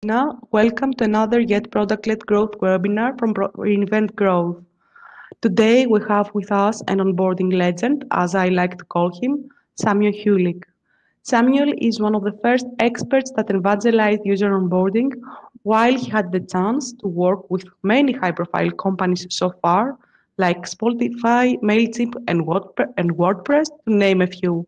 Now, welcome to another Yet Product-led Growth webinar from Reinvent Growth. Today we have with us an onboarding legend, as I like to call him, Samuel Hulick. Samuel is one of the first experts that evangelized user onboarding while he had the chance to work with many high-profile companies so far, like Spotify, MailChimp, and WordPress, to name a few.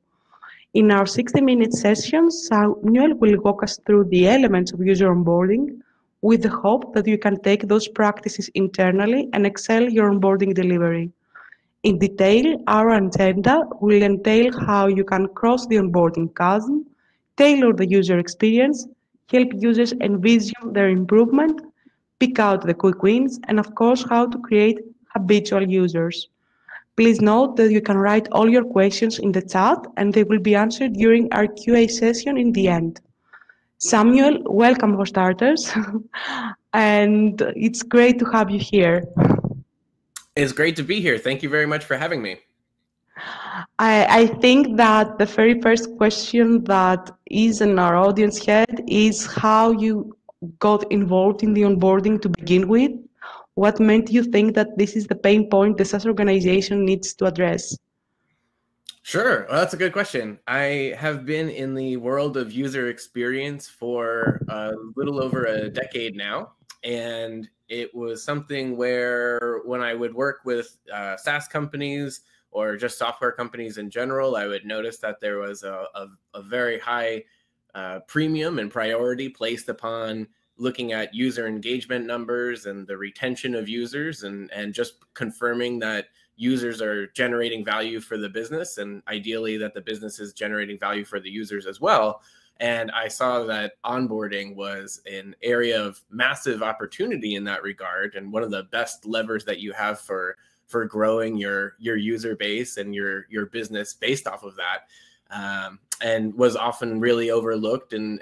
In our 60-minute session, Samuel will walk us through the elements of user onboarding with the hope that you can take those practices internally and excel your onboarding delivery. In detail, our agenda will entail how you can cross the onboarding chasm, tailor the user experience, help users envision their improvement, pick out the quick wins, and of course, how to create habitual users. Please note that you can write all your questions in the chat and they will be answered during our QA session in the end. Samuel, welcome for starters. And it's great to have you here. It's great to be here. Thank you very much for having me. I think that the very first question that is in our audience head is how you got involved in the onboarding to begin with. What made you think that this is the pain point the SaaS organization needs to address? Sure. Well, that's a good question. I have been in the world of user experience for a little over a decade now. And it was something where when I would work with SaaS companies or just software companies in general, I would notice that there was a very high premium and priority placed upon looking at user engagement numbers and the retention of users and just confirming that users are generating value for the business, and ideally that the business is generating value for the users as well. And I saw that onboarding was an area of massive opportunity in that regard, and one of the best levers that you have for growing your user base and your business based off of that. And was often really overlooked and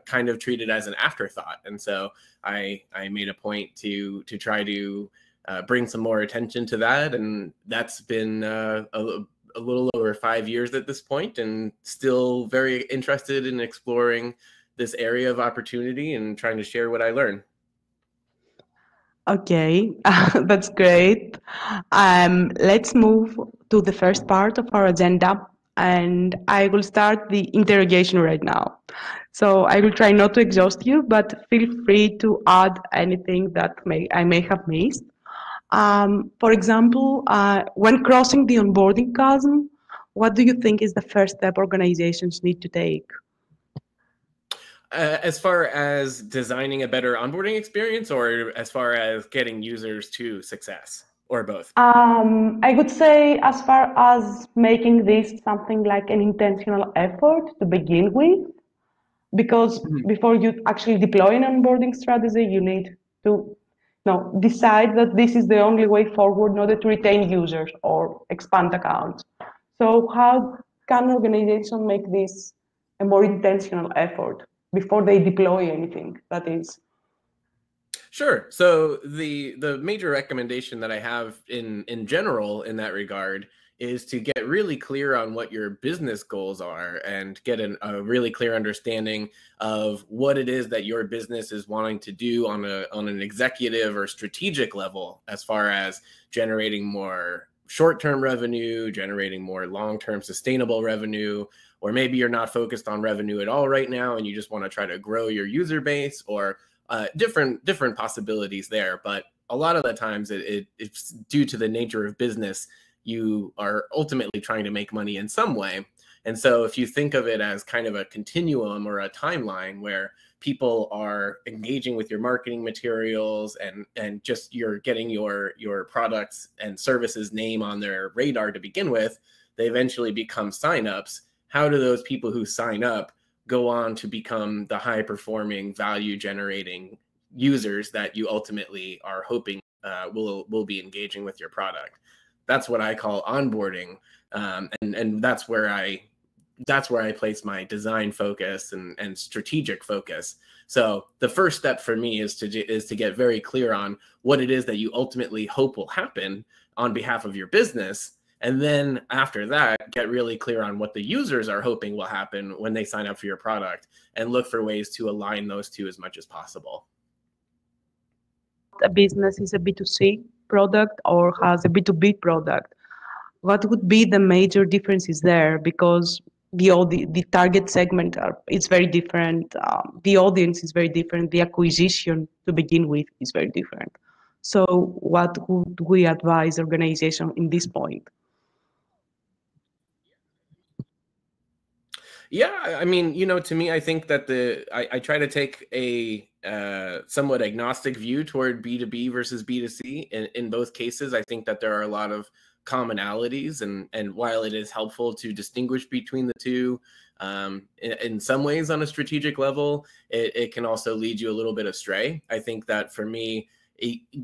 kind of treated as an afterthought. And so I made a point to try to bring some more attention to that. And that's been a little over 5 years at this point, and still very interested in exploring this area of opportunity and trying to share what I learn. Okay, that's great. Let's move to the first part of our agenda, and I will start the interrogation right now. So I will try not to exhaust you, but feel free to add anything that I may have missed. For example, when crossing the onboarding chasm, what do you think is the first step organizations need to take? As far as designing a better onboarding experience, or as far as getting users to success, or both? I would say as far as making this something like an intentional effort to begin with, because before you actually deploy an onboarding strategy, you need to decide that this is the only way forward in order to retain users or expand accounts. So how can organization make this a more intentional effort before they deploy anything, that is? Sure. So the major recommendation that I have in general in that regard is to get really clear on what your business goals are and get a really clear understanding of what it is that your business is wanting to do on an executive or strategic level, as far as generating more short-term revenue, generating more long-term sustainable revenue, or maybe you're not focused on revenue at all right now and you just want to try to grow your user base, or different possibilities there. But a lot of the times it's due to the nature of business. You are ultimately trying to make money in some way. And so if you think of it as kind of a continuum or a timeline where people are engaging with your marketing materials and just you're getting your products and services name on their radar to begin with, they eventually become signups. How do those people who sign up go on to become the high performing, value generating users that you ultimately are hoping will be engaging with your product? That's what I call onboarding, and that's where I place my design focus and strategic focus. So the first step for me is to get very clear on what it is that you ultimately hope will happen on behalf of your business. And then after that, get really clear on what the users are hoping will happen when they sign up for your product, and look for ways to align those two as much as possible. A business is a B2C product or has a B2B product, what would be the major differences there? Because the target segment is very different, the audience is very different, the acquisition to begin with is very different. So what would we advise organization in this point? Yeah, I mean, to me, I think that I try to take a somewhat agnostic view toward B2B versus B2C. In both cases, I think that there are a lot of commonalities, and while it is helpful to distinguish between the two, in some ways on a strategic level, it can also lead you a little bit astray. I think that for me,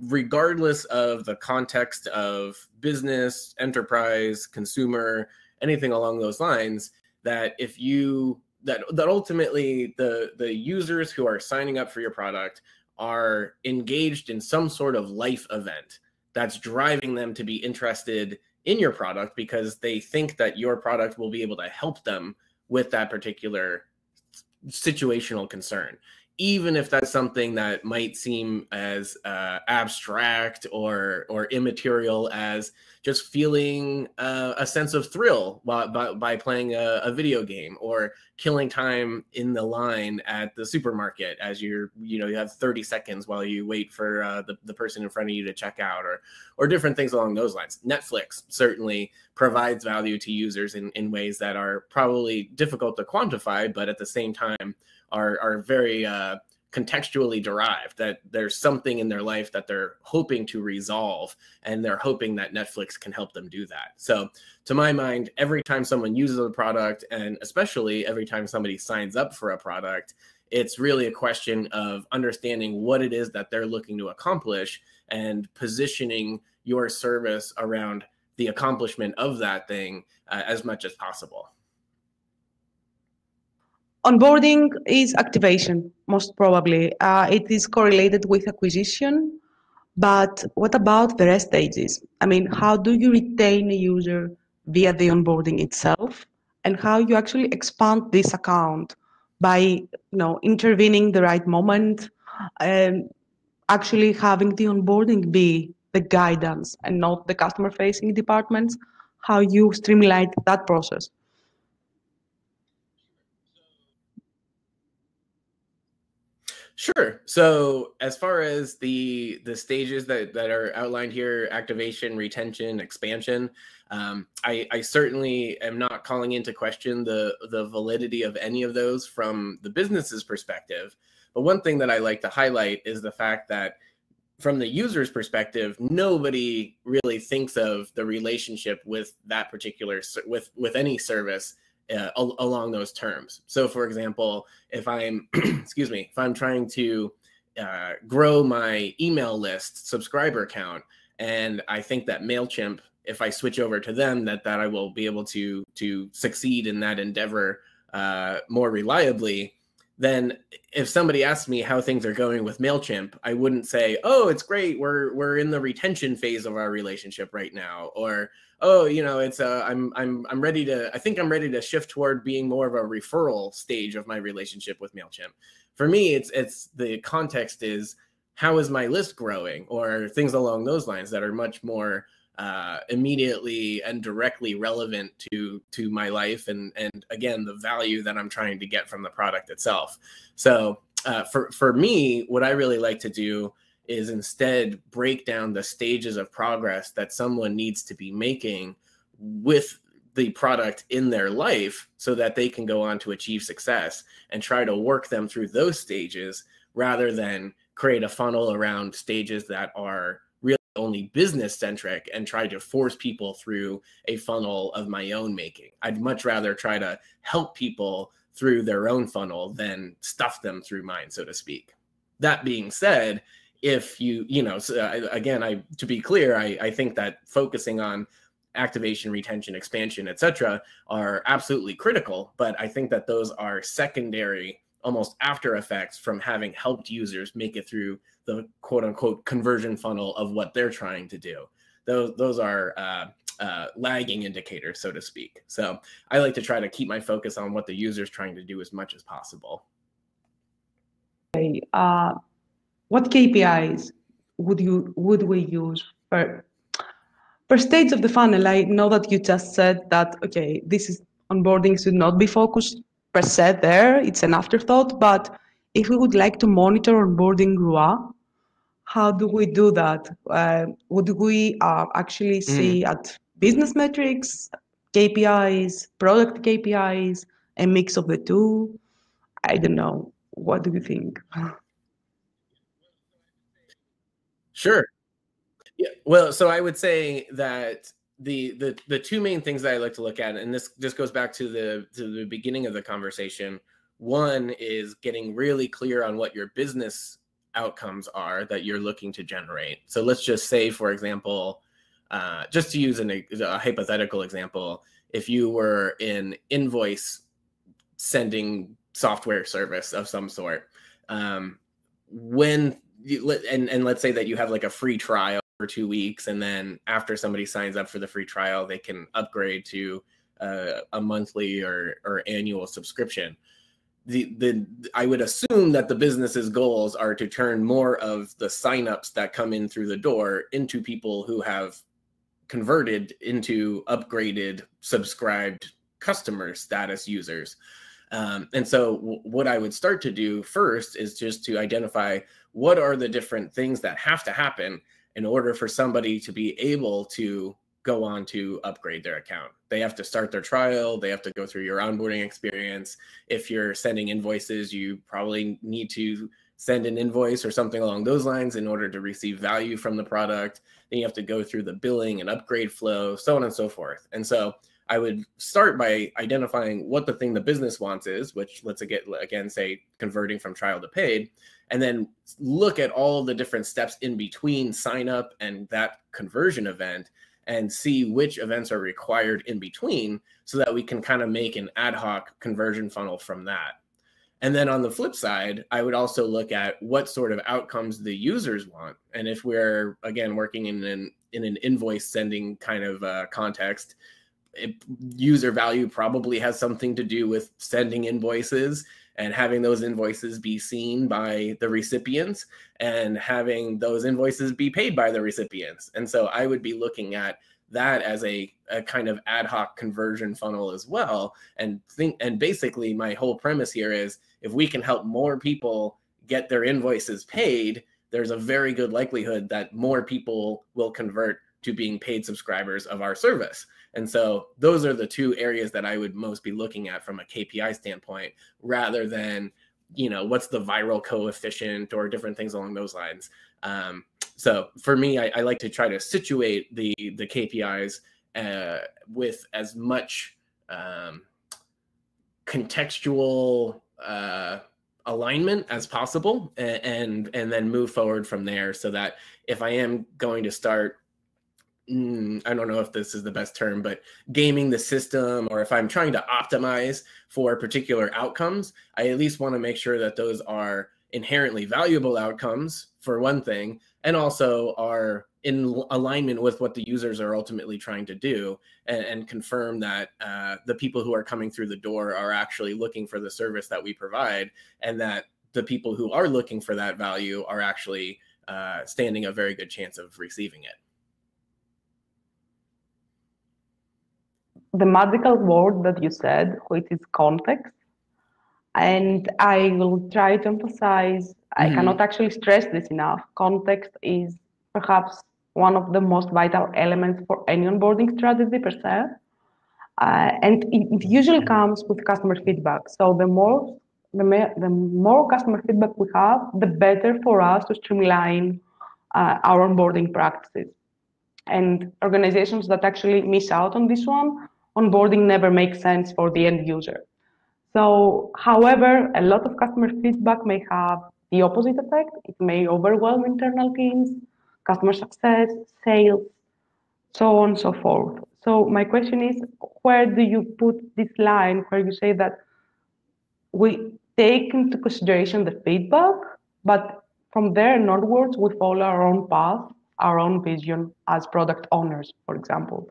regardless of the context of business, enterprise, consumer, anything along those lines, that if you that ultimately the users who are signing up for your product are engaged in some sort of life event that's driving them to be interested in your product because they think that your product will be able to help them with that particular situational concern, even if that's something that might seem as abstract or immaterial as just feeling a sense of thrill by playing a video game, or killing time in the line at the supermarket as you have 30 seconds while you wait for the person in front of you to check out, or different things along those lines. Netflix certainly provides value to users in ways that are probably difficult to quantify, but at the same time are very contextually derived, that there's something in their life that they're hoping to resolve, and they're hoping that Netflix can help them do that. So to my mind, every time someone uses a product, and especially every time somebody signs up for a product, it's really a question of understanding what it is that they're looking to accomplish and positioning your service around the accomplishment of that thing as much as possible. Onboarding is activation, most probably. It is correlated with acquisition, but what about the rest stages? I mean, how do you retain a user via the onboarding itself, and how you actually expand this account by, intervening the right moment, and actually having the onboarding be the guidance and not the customer-facing departments? How you streamline that process? Sure. So as far as the stages that are outlined here, activation, retention, expansion, I certainly am not calling into question the validity of any of those from the business's perspective. But one thing that I like to highlight is the fact that from the user's perspective, nobody really thinks of the relationship with that particular with any service along those terms. So, for example, if I'm excuse me, if I'm trying to grow my email list subscriber count, and I think that MailChimp, if I switch over to them, that I will be able to succeed in that endeavor more reliably, then if somebody asks me how things are going with MailChimp, I wouldn't say, "Oh, it's great. We're in the retention phase of our relationship right now," or, "Oh, it's I'm ready to I think I'm ready to shift toward being more of a referral stage of my relationship with MailChimp." For me, it's the context is, how is my list growing, or things along those lines that are much more immediately and directly relevant to my life, and again, the value that I'm trying to get from the product itself. So for me, what I really like to do is instead break down the stages of progress that someone needs to be making with the product in their life, so that they can go on to achieve success, and try to work them through those stages, rather than create a funnel around stages that are really only business centric and try to force people through a funnel of my own making. I'd much rather try to help people through their own funnel than stuff them through mine, so to speak. That being said, if again, to be clear, I think that focusing on activation, retention, expansion, etc., are absolutely critical, but I think that those are secondary, almost after effects from having helped users make it through the quote unquote conversion funnel of what they're trying to do. Those are lagging indicator, so to speak. So I like to try to keep my focus on what the user is trying to do as much as possible. Okay. What KPIs would we use per stage of the funnel? I know that you just said that, okay, this is onboarding should not be focused per se there, it's an afterthought, but if we would like to monitor onboarding ROI, how do we do that? Would we actually see at business metrics, KPIs, product KPIs, a mix of the two? I don't know. What do you think? Sure. Yeah. Well, so I would say that the two main things that I like to look at, and this goes back to the beginning of the conversation. One is getting really clear on what your business outcomes are that you're looking to generate. So let's just say, for example, just to use a hypothetical example, if you were an invoice sending software service of some sort, when and let's say that you have like a free trial for 2 weeks, and then after somebody signs up for the free trial, they can upgrade to a monthly or annual subscription. I would assume that the business's goals are to turn more of the signups that come in through the door into people who have converted into upgraded, subscribed customer status users. And so what I would start to do first is just to identify what are the different things that have to happen in order for somebody to be able to go on to upgrade their account. They have to start their trial. They have to go through your onboarding experience. If you're sending invoices, you probably need to send an invoice or something along those lines in order to receive value from the product. Then you have to go through the billing and upgrade flow, so on and so forth. And so I would start by identifying what the thing the business wants is, which let's again say converting from trial to paid, and then look at all the different steps in between sign up and that conversion event and see which events are required in between so that we can kind of make an ad hoc conversion funnel from that. And then on the flip side, I would also look at what sort of outcomes the users want. And if we're, again, working in an invoice sending kind of context, user value probably has something to do with sending invoices and having those invoices be seen by the recipients and having those invoices be paid by the recipients. And so I would be looking at that as a kind of ad hoc conversion funnel as well. And basically my whole premise here is if we can help more people get their invoices paid, there's a very good likelihood that more people will convert to being paid subscribers of our service. And so those are the two areas that I would most be looking at from a KPI standpoint, rather than, what's the viral coefficient or different things along those lines. So for me, I like to try to situate the KPIs with as much contextual alignment as possible, and then move forward from there, so that if I am going to start, I don't know if this is the best term, but gaming the system, or if I'm trying to optimize for particular outcomes, I at least want to make sure that those are inherently valuable outcomes, for one thing, and also are in alignment with what the users are ultimately trying to do, and confirm that the people who are coming through the door are actually looking for the service that we provide, and that the people who are looking for that value are actually standing a very good chance of receiving it. The magical word that you said, which is context, and I will try to emphasize, I cannot actually stress this enough. Context is perhaps one of the most vital elements for any onboarding strategy per se. And it usually comes with customer feedback. So the more customer feedback we have, the better for us to streamline our onboarding practices. And organizations that actually miss out on this one, onboarding never makes sense for the end user. So, however, a lot of customer feedback may have the opposite effect. It may overwhelm internal teams, customer success, sales, so on and so forth. So my question is, where do you put this line where you say that we take into consideration the feedback, but from there and onwards, we follow our own path, our own vision as product owners, for example?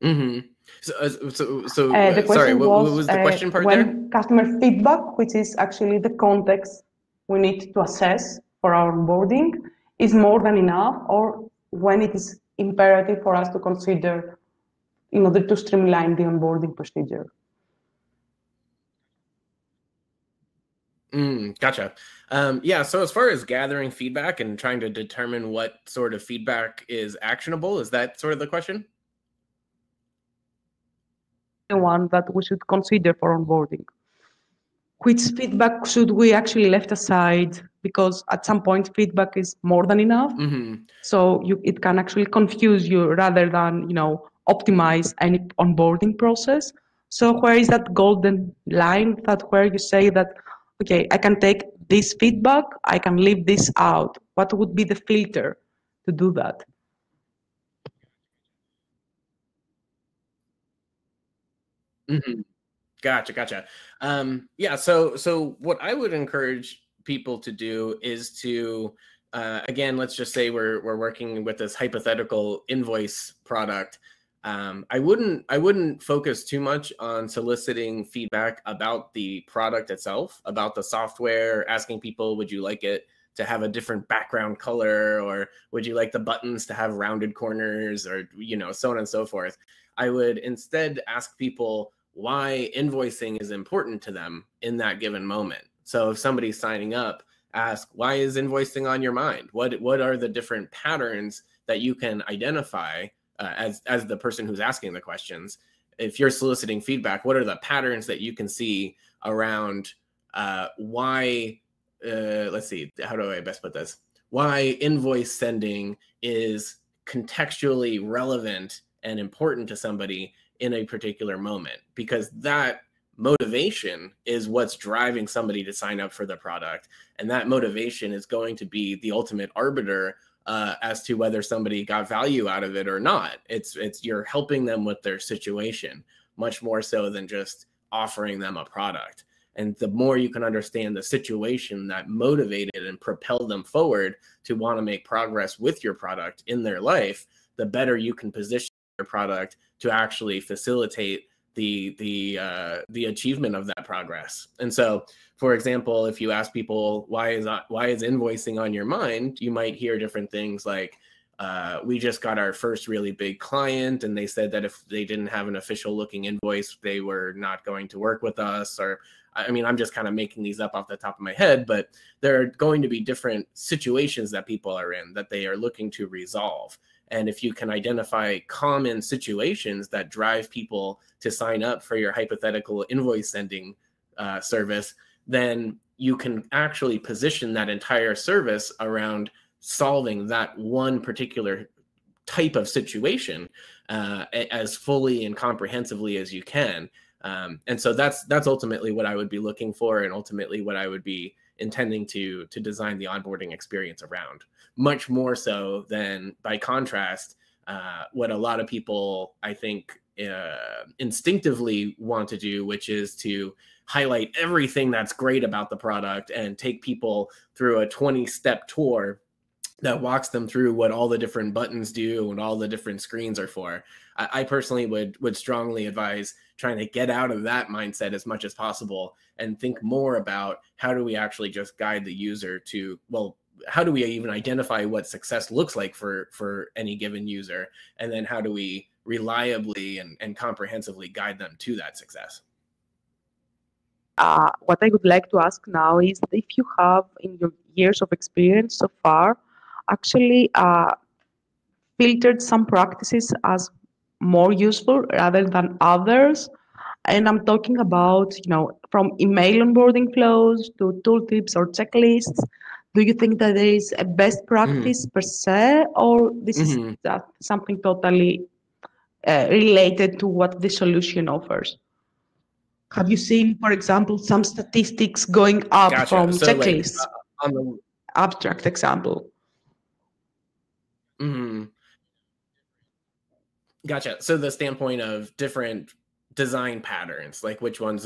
Mm-hmm. The Sorry, question what was was the question part there? when customer feedback, which is actually the context we need to assess for our onboarding, is more than enough, or when it is imperative for us to consider in order to streamline the onboarding procedure. Gotcha. Yeah, so as far as gathering feedback and trying to determine what sort of feedback is actionable, is that sort of the question? The one that we should consider for onboarding. Which feedback should we actually left aside? Because at some point, feedback is more than enough. Mm-hmm. So it can actually confuse you rather than optimize any onboarding process. So where is that golden line that where you say that, okay, I can take this feedback, I can leave this out? What would be the filter to do that? Mm-hmm. Gotcha. Yeah, so what I would encourage people to do is to again, let's just say we're working with this hypothetical invoice product. I wouldn't focus too much on soliciting feedback about the product itself, about the software, asking people, would you like it to have a different background color, or would you like the buttons to have rounded corners, or so on and so forth. I would instead ask people why invoicing is important to them in that given moment. So if somebody's signing up, ask, why is invoicing on your mind? What are the different patterns that you can identify as the person who's asking the questions? If you're soliciting feedback, what are the patterns that you can see around why, let's see, how do I best put this? Why invoice sending is contextually relevant and important to somebody in a particular moment, because that motivation is what's driving somebody to sign up for the product. And that motivation is going to be the ultimate arbiter as to whether somebody got value out of it or not. It's you're helping them with their situation much more so than just offering them a product. And the more you can understand the situation that motivated and propelled them forward to want to make progress with your product in their life, the better you can position your product to actually facilitate the achievement of that progress. And so, for example, if you ask people why is invoicing on your mind, you might hear different things like, we just got our first really big client, and they said that if they didn't have an official looking invoice, they were not going to work with us. Or, I mean, I'm just kind of making these up off the top of my head, but there are going to be different situations that people are in that they are looking to resolve. And if you can identify common situations that drive people to sign up for your hypothetical invoice sending service, then you can actually position that entire service around solving that one particular type of situation as fully and comprehensively as you can. And so that's ultimately what I would be looking for, and ultimately what I would be intending to design the onboarding experience around, much more so than, by contrast, what a lot of people, I think, instinctively want to do, which is to highlight everything that's great about the product and take people through a 20-step tour that walks them through what all the different buttons do and all the different screens are for. I personally would strongly advise trying to get out of that mindset as much as possible and think more about how do we actually just guide the user to, well, how do we even identify what success looks like for any given user? And then how do we reliably and comprehensively guide them to that success? What I would like to ask now is if you have, in your years of experience so far, actually filtered some practices as more useful rather than others. And I'm talking about, from email onboarding flows to tooltips or checklists. Do you think that there is a best practice per se, or this is something totally related to what the solution offers? Have you seen, for example, some statistics going up Gotcha. from So like checklists? on the Abstract example. Gotcha. So the standpoint of different design patterns, like which ones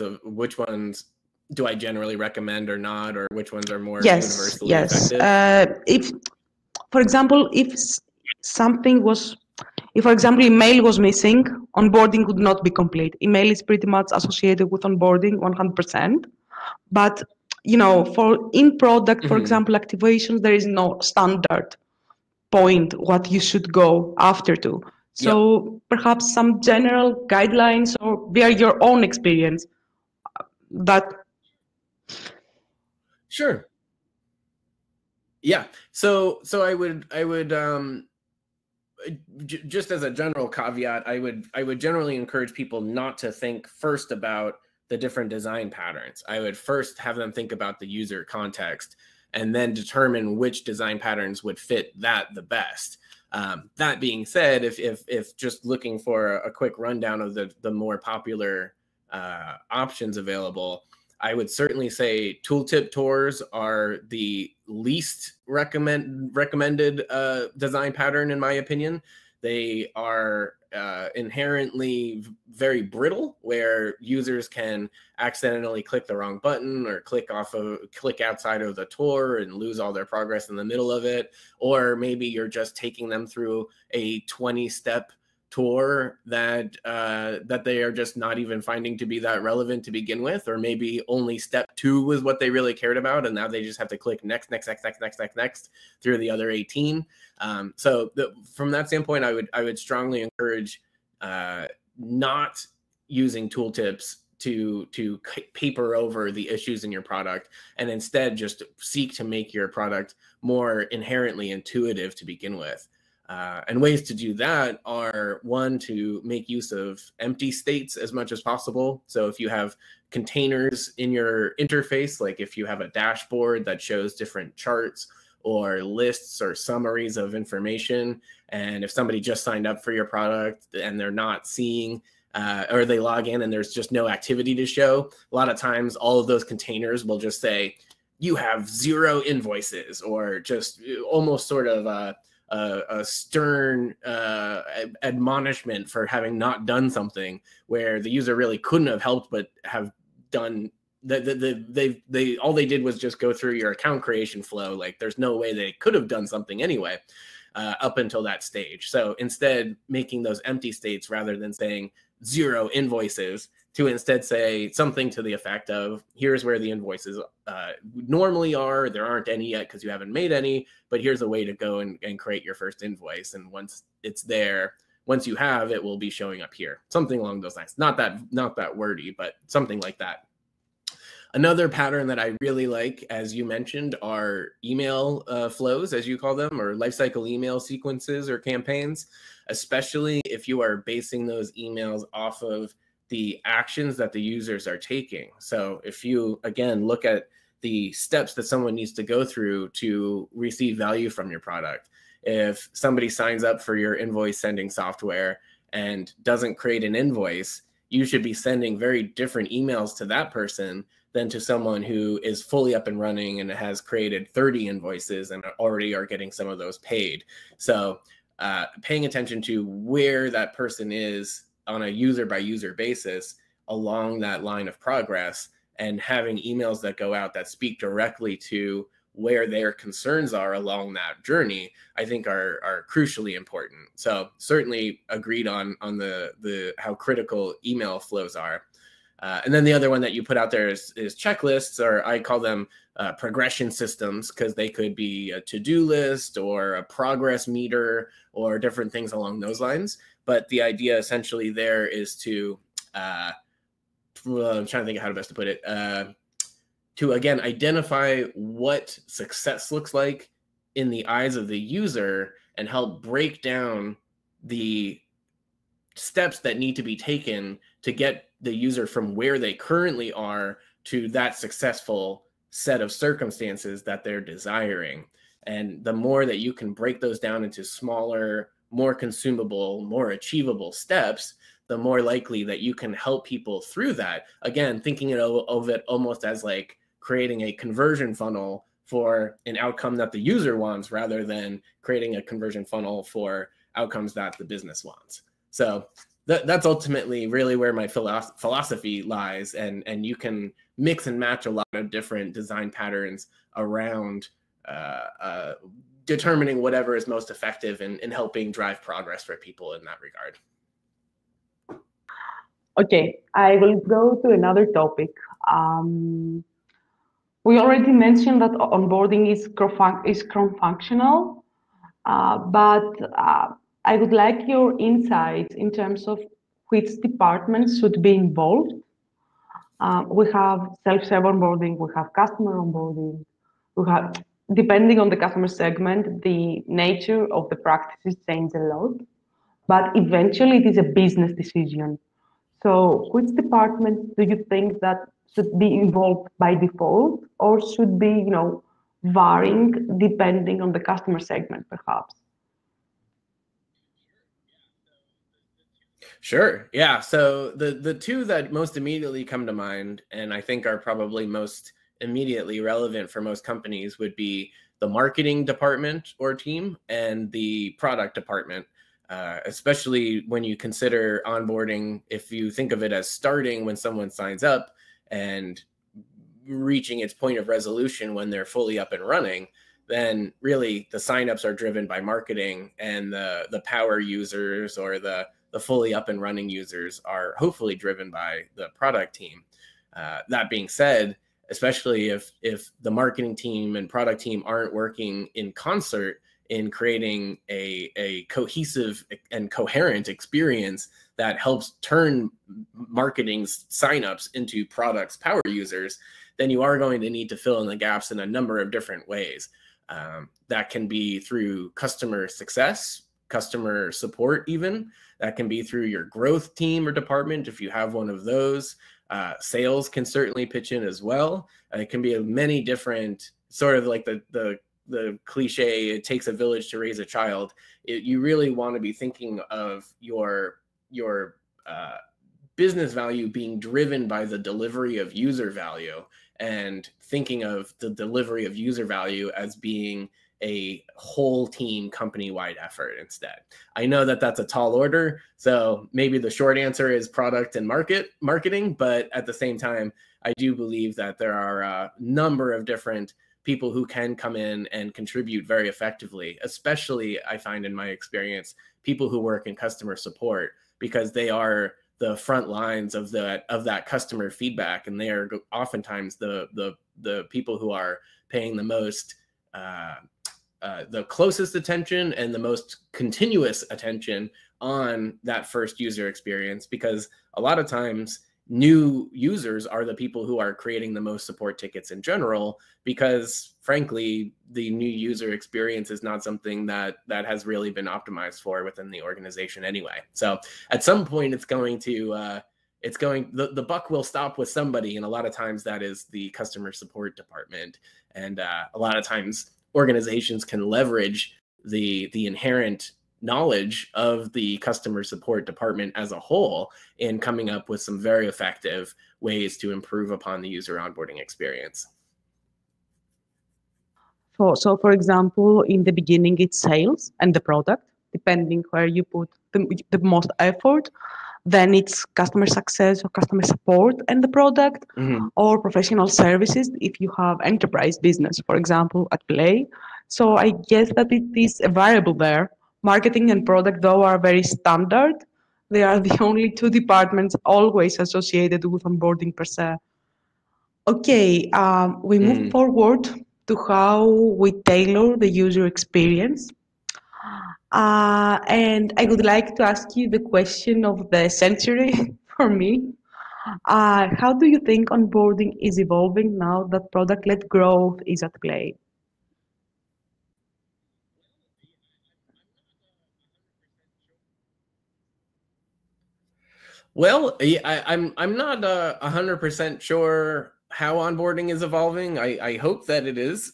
do I generally recommend or not, or which ones are more universally Yes. effective? If, for example, if something was If, for example, email was missing, onboarding would not be complete. Email is pretty much associated with onboarding 100%. But, for in product, for Mhm. example, activations, there is no standard point what you should go after to. Yep. So perhaps some general guidelines or via your own experience that. Sure. Yeah. So I would just as a general caveat, I would generally encourage people not to think first about the different design patterns. I would first have them think about the user context and then determine which design patterns would fit that the best. That being said, if just looking for a quick rundown of the more popular options available, I would certainly say tooltip tours are the least recommended design pattern, in my opinion. They are inherently very brittle, where users can accidentally click the wrong button or click outside of the tour and lose all their progress in the middle of it. Or maybe you're just taking them through a 20-step tour that they are just not even finding to be that relevant to begin with, or maybe only step 2 was what they really cared about, and now they just have to click next through the other 18. From that standpoint, I would strongly encourage not using tooltips to paper over the issues in your product, and instead just seek to make your product more inherently intuitive to begin with. And ways to do that are, one, to make use of empty states as much as possible. So if you have containers in your interface, like if you have a dashboard that shows different charts or lists or summaries of information, and if somebody just signed up for your product and they're not seeing or they log in and there's just no activity to show, a lot of times all of those containers will just say, you have 0 invoices, or just almost sort of a stern admonishment for having not done something, where the user really couldn't have helped but have done they all they did was just go through your account creation flow. Like, there's no way they could have done something anyway up until that stage. So instead, making those empty states, rather than saying 0 invoices, to instead say something to the effect of, here's where the invoices normally are. There aren't any yet because you haven't made any, but here's a way to go and create your first invoice. And once it's there, once you have, it will be showing up here. Something along those lines. Not that wordy, but something like that. Another pattern that I really like, as you mentioned, are email flows, as you call them, or lifecycle email sequences or campaigns, especially if you are basing those emails off of the actions that the users are taking. So if you, again, look at the steps that someone needs to go through to receive value from your product. If somebody signs up for your invoice sending software and doesn't create an invoice, you should be sending very different emails to that person than to someone who is fully up and running and has created 30 invoices and already are getting some of those paid. So paying attention to where that person is on a user by user basis along that line of progress, and having emails that go out that speak directly to where their concerns are along that journey, I think are crucially important. So certainly agreed on the how critical email flows are. And then the other one that you put out there is checklists, or I call them progression systems, because they could be a to-do list or a progress meter or different things along those lines. But the idea essentially there is to, I'm trying to think of how to best to put it, to, again, identify what success looks like in the eyes of the user and help break down the steps that need to be taken to get the user from where they currently are to that successful set of circumstances that they're desiring. And the more that you can break those down into smaller, more consumable, more achievable steps, the more likely that you can help people through that. Again, thinking of it almost as like creating a conversion funnel for an outcome that the user wants, rather than creating a conversion funnel for outcomes that the business wants. So that's ultimately really where my philosophy lies, and you can mix and match a lot of different design patterns around determining whatever is most effective in helping drive progress for people in that regard. Okay, I will go to another topic. We already mentioned that onboarding is cross-functional, but I would like your insights in terms of which departments should be involved. We have self-serve onboarding, we have customer onboarding, we have, depending on the customer segment, the nature of the practices change a lot, but eventually it is a business decision. So which department do you think that should be involved by default or should be, varying depending on the customer segment, perhaps? Sure. Yeah. So the two that most immediately come to mind, and I think are probably most immediately relevant for most companies, would be the marketing department or team and the product department. Especially when you consider onboarding, if you think of it as starting when someone signs up and reaching its point of resolution when they're fully up and running, then really the signups are driven by marketing, and the power users or the fully up and running users are hopefully driven by the product team. That being said, especially if the marketing team and product team aren't working in concert in creating a cohesive and coherent experience that helps turn marketing's signups into products power users, then you are going to need to fill in the gaps in a number of different ways. That can be through customer success, customer support even. That can be through your growth team or department if you have one of those. Sales can certainly pitch in as well. It can be many different, sort of like the cliche, it takes a village to raise a child. You really want to be thinking of your business value being driven by the delivery of user value, and thinking of the delivery of user value as being a whole team company-wide effort instead. I know that that's a tall order, so maybe the short answer is product and marketing, but at the same time, I do believe that there are a number of different people who can come in and contribute very effectively, especially I find in my experience, people who work in customer support, because they are the front lines of that customer feedback, and they are oftentimes the people who are paying the most the closest attention and the most continuous attention on that first user experience, because a lot of times new users are the people who are creating the most support tickets in general, because frankly, the new user experience is not something that has really been optimized for within the organization anyway. So at some point the buck will stop with somebody, and a lot of times that is the customer support department. And a lot of times organizations can leverage the inherent knowledge of the customer support department as a whole in coming up with some very effective ways to improve upon the user onboarding experience. So for example, in the beginning, it's sales and the product, depending where you put the most effort. Then it's customer success or customer support and the product, or professional services if you have enterprise business, for example, at Play. So I guess that it is a variable there. Marketing and product, though, are very standard. They are the only two departments always associated with onboarding per se. Okay, we move forward to how we tailor the user experience. And I would like to ask you the question of the century for me. How do you think onboarding is evolving now that product-led growth is at play? Well, I'm not 100% sure how onboarding is evolving. I hope that it is.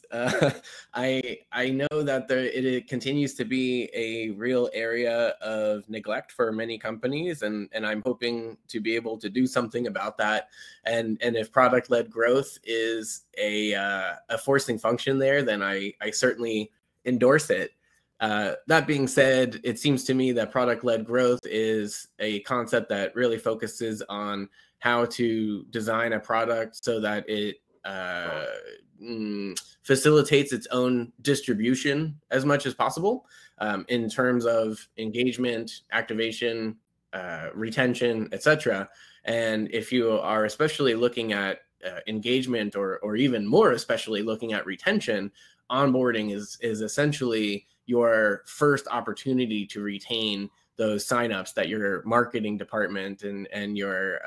I know that it continues to be a real area of neglect for many companies, and I'm hoping to be able to do something about that. And if product-led growth is a forcing function there, then I certainly endorse it. That being said, it seems to me that product-led growth is a concept that really focuses on how to design a product so that it facilitates its own distribution as much as possible in terms of engagement, activation, retention, etc. And if you are especially looking at engagement, or even more especially looking at retention, onboarding is essentially your first opportunity to retain those signups that your marketing department and your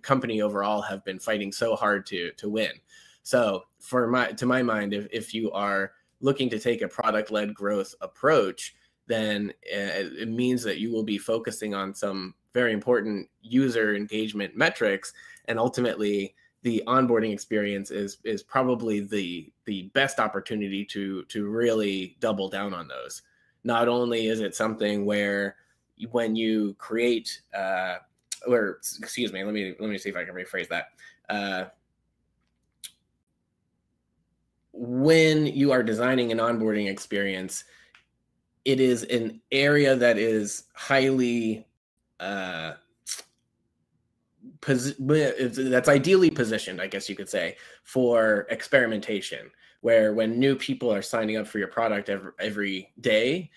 company overall have been fighting so hard to win. So to my mind, if you are looking to take a product-led growth approach, then it means that you will be focusing on some very important user engagement metrics, and ultimately the onboarding experience is probably the best opportunity to really double down on those. Not only is it something where when you create, or excuse me, let me see if I can rephrase that. When you are designing an onboarding experience, it is an area that is highly that's ideally positioned, I guess you could say, for experimentation, where when new people are signing up for your product every day,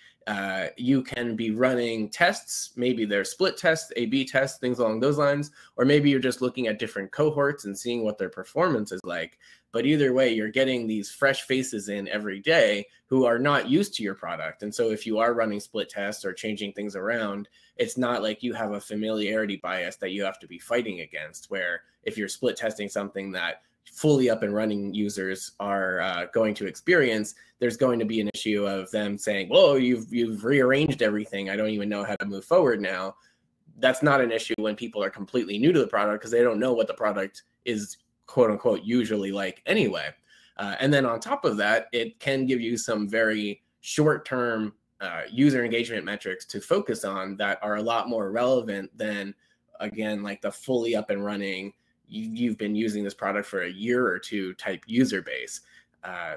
you can be running tests. Maybe they're split tests, A/B tests, things along those lines, or maybe you're just looking at different cohorts and seeing what their performance is like. But either way, you're getting these fresh faces in every day who are not used to your product. And so if you are running split tests or changing things around, it's not like you have a familiarity bias that you have to be fighting against, where if you're split testing something that fully up and running users are going to experience, there's going to be an issue of them saying, whoa, you've rearranged everything, I don't even know how to move forward now. That's not an issue when people are completely new to the product, because they don't know what the product is, quote unquote, usually like anyway. And then on top of that, it can give you some very short-term user engagement metrics to focus on that are a lot more relevant than, again, like the fully up and running, you've been using this product for a year or two type user base.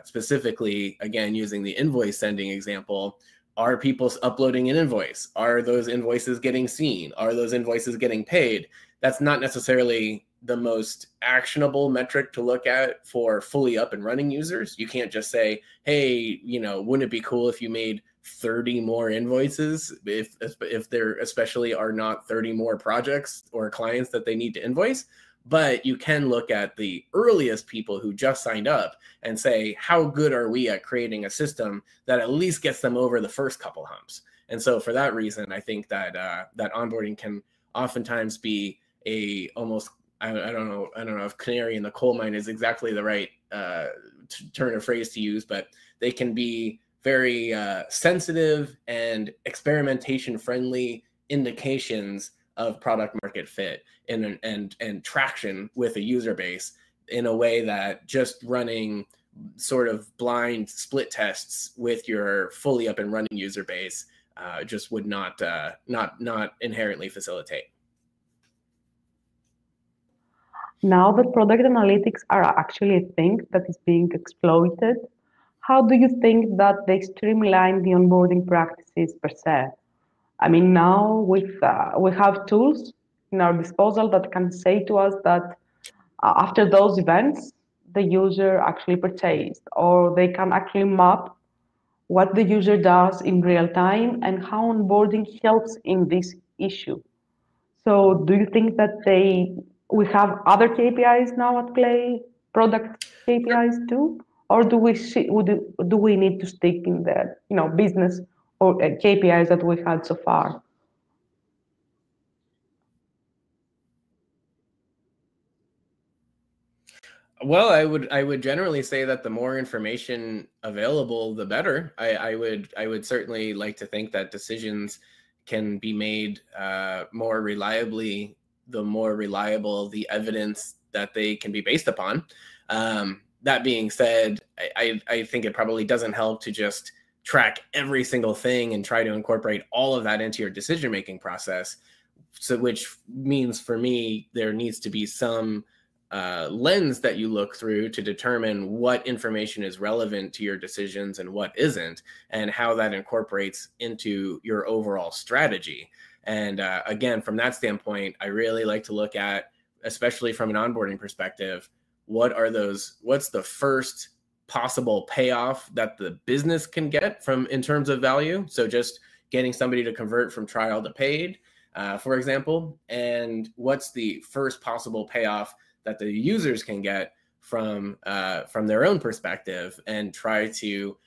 Specifically, again, using the invoice sending example, are people uploading an invoice? Are those invoices getting seen? Are those invoices getting paid? That's not necessarily the most actionable metric to look at for fully up and running users. You can't just say, hey, wouldn't it be cool if you made 30 more invoices, if there especially are not 30 more projects or clients that they need to invoice. But you can look at the earliest people who just signed up and say, how good are we at creating a system that at least gets them over the first couple humps? And so for that reason, I think that that onboarding can oftentimes be a almost, I don't know if canary in the coal mine is exactly the right turn of phrase to use, but they can be very sensitive and experimentation friendly indications of product market fit and traction with a user base, in a way that just running sort of blind split tests with your fully up and running user base just would not inherently facilitate. Now that product analytics are actually a thing that is being exploited, how do you think that they streamline the onboarding practices per se? I mean, now we have tools in our disposal that can say to us that after those events, the user actually purchased, or they can actually map what the user does in real time and how onboarding helps in this issue. So, do you think that we have other KPIs now at play, product KPIs too, or do we need to stick in the business or KPIs that we had so far? Well, I would generally say that the more information available, the better. I would certainly like to think that decisions can be made more reliably, the more reliable the evidence that they can be based upon. That being said, I think it probably doesn't help to just track every single thing and try to incorporate all of that into your decision-making process. So, which means for me, there needs to be some lens that you look through to determine what information is relevant to your decisions and what isn't, and how that incorporates into your overall strategy. And again, from that standpoint, I really like to look at, especially from an onboarding perspective, what's the first possible payoff that the business can get from in terms of value. So just getting somebody to convert from trial to paid, for example, and what's the first possible payoff that the users can get from their own perspective, and try to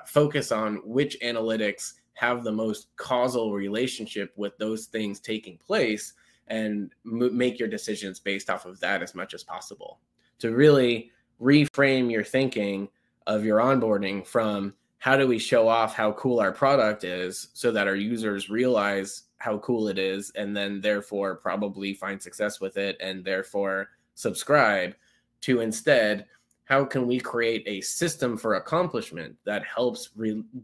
focus on which analytics have the most causal relationship with those things taking place, and make your decisions based off of that as much as possible. To really reframe your thinking of your onboarding from how do we show off how cool our product is so that our users realize how cool it is, and then therefore probably find success with it and therefore subscribe, to instead, how can we create a system for accomplishment that helps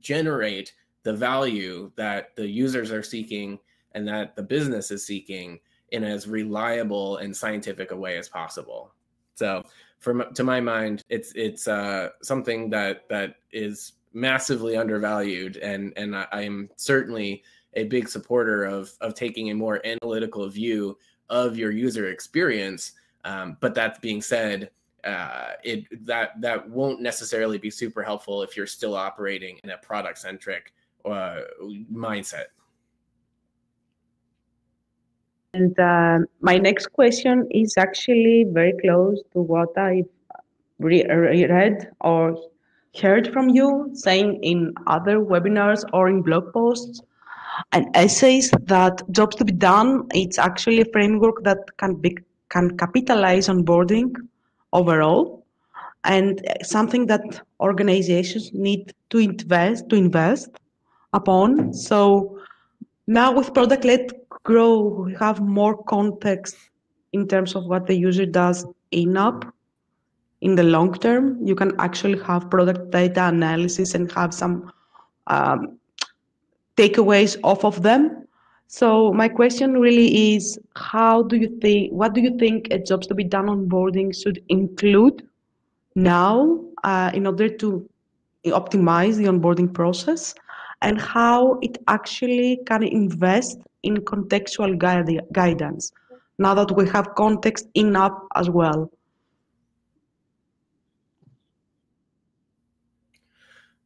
generate the value that the users are seeking and that the business is seeking in as reliable and scientific a way as possible. So to my mind, it's something that is massively undervalued, and I'm certainly a big supporter of taking a more analytical view of your user experience. But that being said, that won't necessarily be super helpful if you're still operating in a product-centric mindset. And my next question is actually very close to what I read or heard from you saying in other webinars or in blog posts and essays, that jobs to be done, it's actually a framework that can capitalize on onboarding overall, and something that organizations need to invest upon. So now with product-led growth, we have more context in terms of what the user does in-app. In the long term, you can actually have product data analysis and have some takeaways off of them. So my question really is, what do you think a jobs to be done onboarding should include now in order to optimize the onboarding process, and how it actually can invest in contextual guidance now that we have context in-app as well?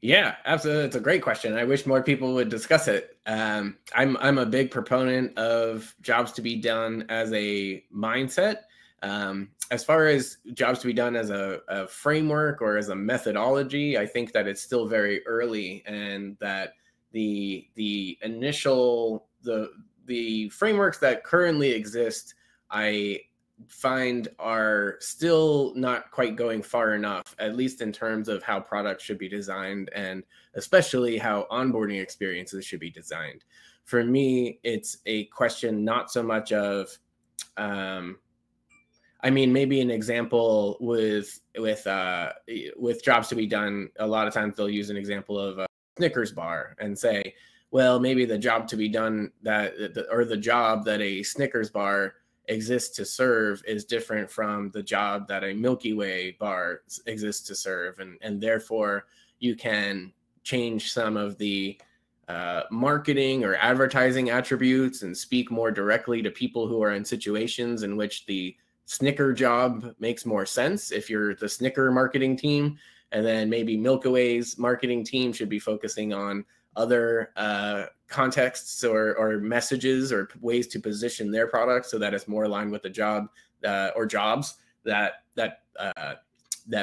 Yeah, absolutely. It's a great question. I wish more people would discuss it. I'm a big proponent of jobs to be done as a mindset. As far as jobs to be done as a framework or as a methodology, I think that it's still very early, and that the frameworks that currently exist, I find are still not quite going far enough, at least in terms of how products should be designed, and especially how onboarding experiences should be designed. For me, it's a question not so much of, maybe an example with jobs to be done, a lot of times they'll use an example of a Snickers bar and say, well, maybe the job to be done the job that a Snickers bar exists to serve is different from the job that a Milky Way bar exists to serve, and therefore you can change some of the marketing or advertising attributes and speak more directly to people who are in situations in which the Snicker job makes more sense if you're the Snicker marketing team, and then maybe Milky Way's marketing team should be focusing on other contexts or messages or ways to position their product so that it's more aligned with the job or jobs that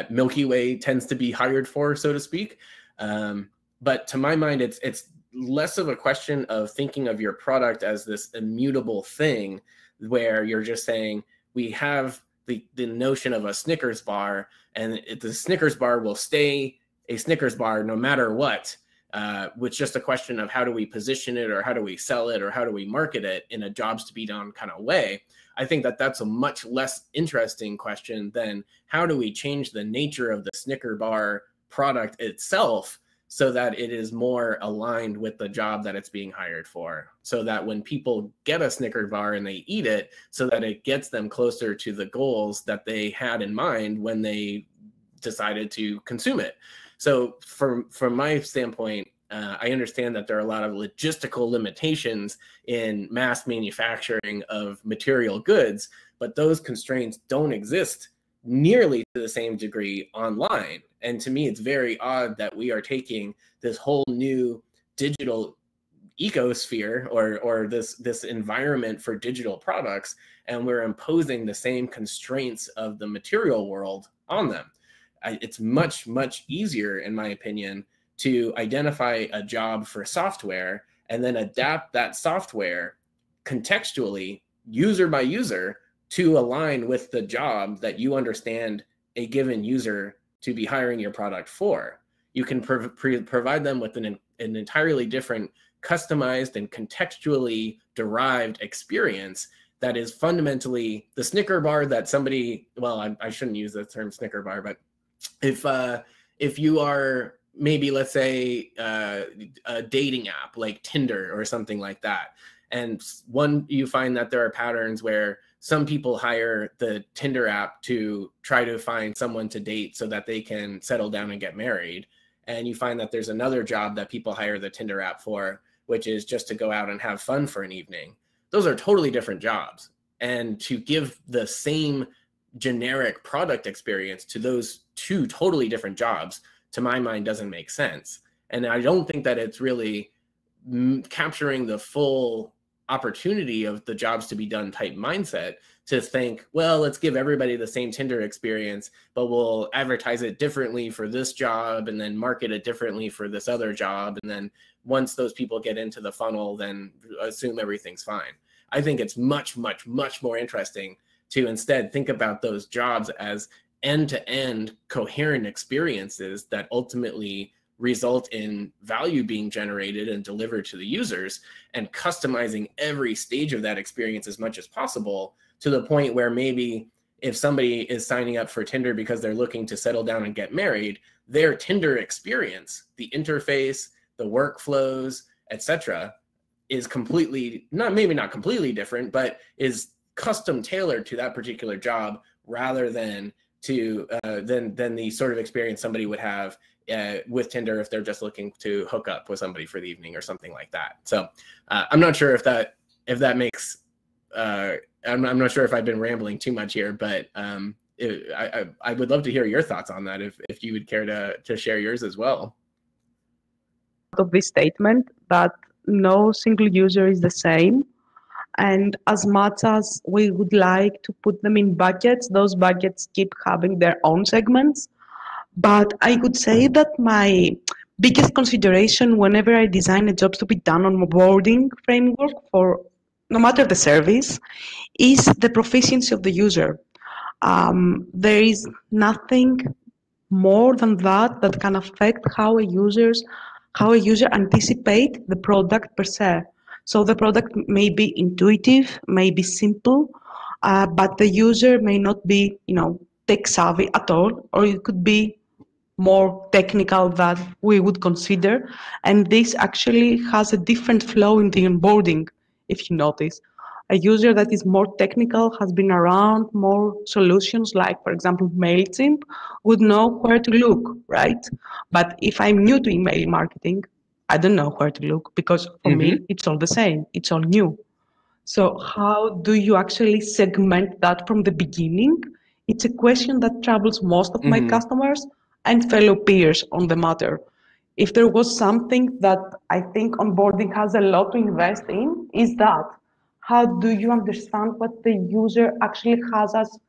Milky Way tends to be hired for, so to speak. But to my mind, it's less of a question of thinking of your product as this immutable thing where you're just saying, we have the notion of a Snickers bar, and the Snickers bar will stay a Snickers bar no matter what. It's just a question of how do we position it, or how do we sell it, or how do we market it in a jobs to be done kind of way. I think that that's a much less interesting question than how do we change the nature of the Snicker bar product itself so that it is more aligned with the job that it's being hired for, so that when people get a Snicker bar and they eat it, so that it gets them closer to the goals that they had in mind when they decided to consume it. So from my standpoint, I understand that there are a lot of logistical limitations in mass manufacturing of material goods, but those constraints don't exist nearly to the same degree online. And to me, it's very odd that we are taking this whole new digital ecosphere or this environment for digital products, and we're imposing the same constraints of the material world on them. It's much easier, in my opinion, to identify a job for software and then adapt that software contextually, user by user, to align with the job that you understand a given user to be hiring your product for. You can provide them with an entirely different, customized and contextually derived experience that is fundamentally the Snicker bar that somebody, well, I shouldn't use the term Snicker bar, but if you are maybe, let's say, a dating app like Tinder or something like that, and you find that there are patterns where some people hire the Tinder app to try to find someone to date so that they can settle down and get married. And you find that there's another job that people hire the Tinder app for, which is just to go out and have fun for an evening. Those are totally different jobs. And to give the same generic product experience to those two totally different jobs, to my mind, doesn't make sense. And I don't think that it's really capturing the full opportunity of the jobs to be done type mindset to think, well, let's give everybody the same Tinder experience, but we'll advertise it differently for this job and then market it differently for this other job. And then once those people get into the funnel, then assume everything's fine. I think it's much more interesting to instead think about those jobs as end-to-end coherent experiences that ultimately result in value being generated and delivered to the users, and customizing every stage of that experience as much as possible, to the point where maybe if somebody is signing up for Tinder because they're looking to settle down and get married, their Tinder experience, the interface, the workflows, etc., is completely, maybe not completely different, but is custom tailored to that particular job, rather than to than the sort of experience somebody would have with Tinder if they're just looking to hook up with somebody for the evening or something like that. So I'm not sure if that makes I'm not sure if I've been rambling too much here, but I would love to hear your thoughts on that, if you would care to share yours as well. Of this statement that no single user is the same. And as much as we would like to put them in buckets, those buckets keep having their own segments. But I would say that my biggest consideration whenever I design a job to be done on onboarding framework for no matter the service is the proficiency of the user. There is nothing more than that can affect how a user anticipates the product per se. So the product may be intuitive, may be simple, but the user may not be, tech savvy at all, or it could be more technical than we would consider. And this actually has a different flow in the onboarding, if you notice. A user that is more technical, has been around more solutions, like, for example, MailChimp, would know where to look, right? But if I'm new to email marketing, I don't know where to look, because for me, it's all the same. It's all new. So how do you actually segment that from the beginning? It's a question that troubles most of my customers and fellow peers on the matter. If there was something that I think onboarding has a lot to invest in, is that how do you understand what the user actually has as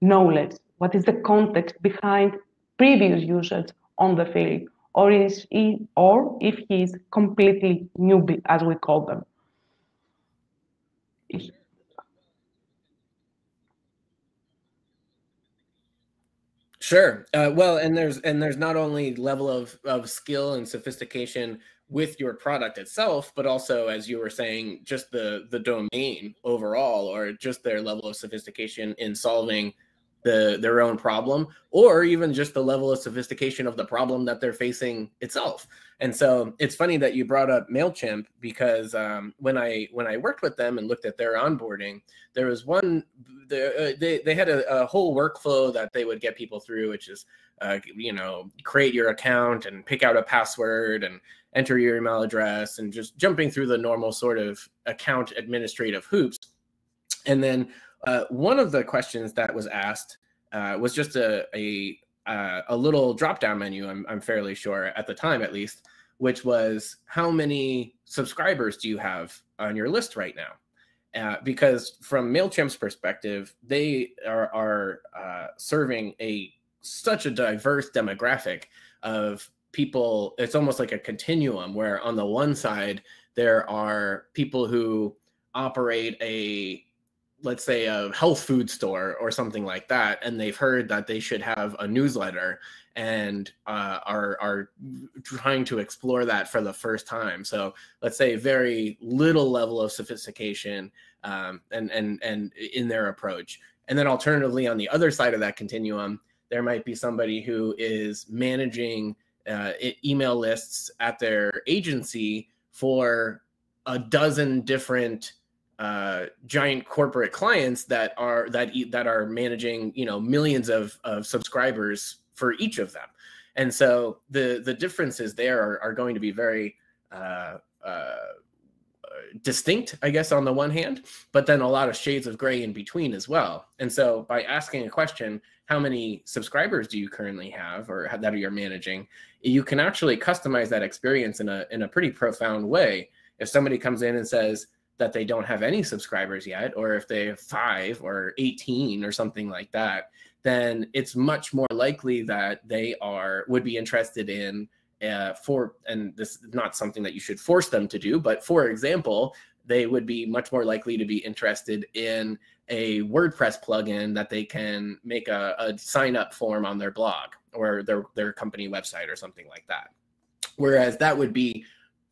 knowledge? What is the context behind previous usage on the field? Or if he is completely newbie, as we call them. Sure. Well, and there's not only level of skill and sophistication with your product itself, but also, as you were saying, just the domain overall, or just their level of sophistication in solving their own problem, or even just the level of sophistication of the problem that they're facing itself. And so it's funny that you brought up MailChimp, because when I worked with them and looked at their onboarding, there was one, they had a whole workflow that they would get people through, which is, create your account and pick out a password and enter your email address, and just jumping through the normal sort of account administrative hoops. And then one of the questions that was asked was just a little drop-down menu, I'm fairly sure at the time at least, which was how many subscribers do you have on your list right now? Because from MailChimp's perspective, they are serving such a diverse demographic of people. It's almost like a continuum where on the one side, there are people who operate let's say a health food store or something like that, and they've heard that they should have a newsletter and are trying to explore that for the first time. So let's say very little level of sophistication and in their approach. And then alternatively, on the other side of that continuum, there might be somebody who is managing email lists at their agency for a dozen different giant corporate clients that are managing, millions of subscribers for each of them. And so the differences there are going to be very distinct, I guess, on the one hand, but then a lot of shades of gray in between as well. And so by asking a question, how many subscribers do you currently have or that you're managing, you can actually customize that experience in a pretty profound way. If somebody comes in and says that they don't have any subscribers yet, or if they have 5 or 18 or something like that, then it's much more likely that they would be interested in and this is not something that you should force them to do, but for example, they would be much more likely to be interested in a WordPress plugin that they can make a sign up form on their blog or their company website or something like that. Whereas that would be